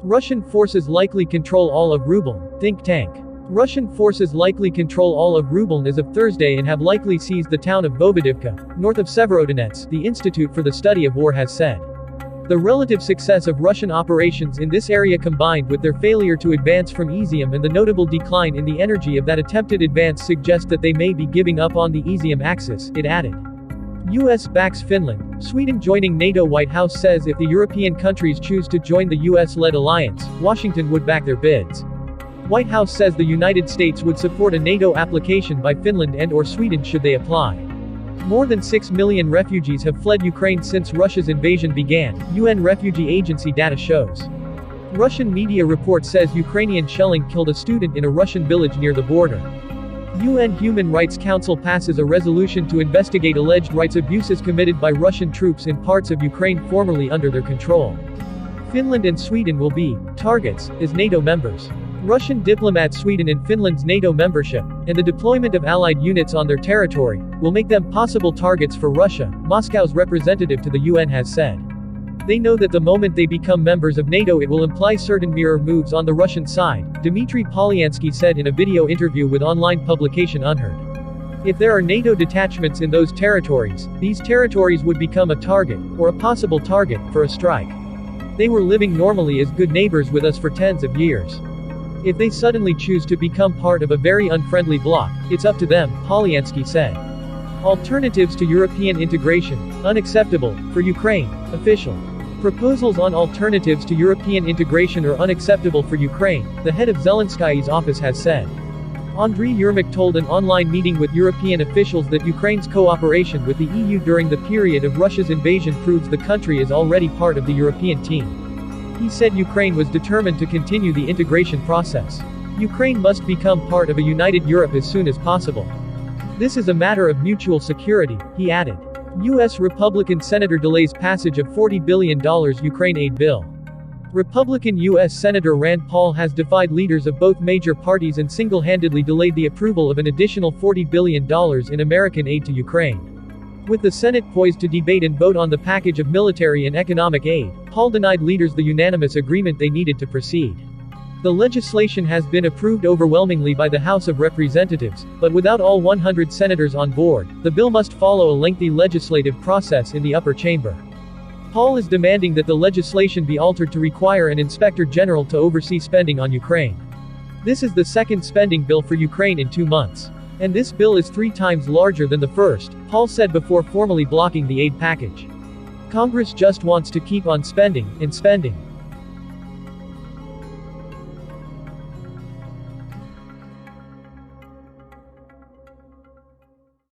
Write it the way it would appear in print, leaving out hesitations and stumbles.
Russian forces likely control all of Ruble, think tank. Russian forces likely control all of Ruble as of Thursday and have likely seized the town of Vovodivka, north of Severodonetsk, the Institute for the Study of War has said. The relative success of Russian operations in this area combined with their failure to advance from Izium and the notable decline in the energy of that attempted advance suggest that they may be giving up on the Izium axis, it added. US backs Finland. Sweden joining NATO. White House says if the European countries choose to join the US-led alliance, Washington would back their bids. White House says the United States would support a NATO application by Finland and/or Sweden should they apply. More than 6 million refugees have fled Ukraine since Russia's invasion began, UN Refugee Agency data shows. Russian media report says Ukrainian shelling killed a student in a Russian village near the border. UN Human Rights Council passes a resolution to investigate alleged rights abuses committed by Russian troops in parts of Ukraine formerly under their control. Finland and Sweden will be targets as NATO members. Russian diplomats. Sweden and Finland's NATO membership, and the deployment of allied units on their territory, will make them possible targets for Russia, Moscow's representative to the UN has said. They know that the moment they become members of NATO it will imply certain mirror moves on the Russian side, Dmitry Polyansky said in a video interview with online publication Unheard. If there are NATO detachments in those territories, these territories would become a target, or a possible target, for a strike. They were living normally as good neighbors with us for tens of years. If they suddenly choose to become part of a very unfriendly bloc, it's up to them, Polyansky said. Alternatives to European integration, unacceptable, for Ukraine, official. Proposals on alternatives to European integration are unacceptable for Ukraine, the head of Zelensky's office has said. Andriy Yermak told an online meeting with European officials that Ukraine's cooperation with the EU during the period of Russia's invasion proves the country is already part of the European team. He said Ukraine was determined to continue the integration process. Ukraine must become part of a united Europe as soon as possible. This is a matter of mutual security, he added. U.S. Republican senator delays passage of $40 billion Ukraine aid bill. Republican U.S. Senator Rand Paul has defied leaders of both major parties and single-handedly delayed the approval of an additional $40 billion in American aid to Ukraine. With the Senate poised to debate and vote on the package of military and economic aid, Paul denied leaders the unanimous agreement they needed to proceed. The legislation has been approved overwhelmingly by the House of Representatives, but without all 100 senators on board, the bill must follow a lengthy legislative process in the upper chamber. Paul is demanding that the legislation be altered to require an inspector general to oversee spending on Ukraine. This is the second spending bill for Ukraine in 2 months. And this bill is 3 times larger than the first, Paul said before formally blocking the aid package. Congress just wants to keep on spending, and spending.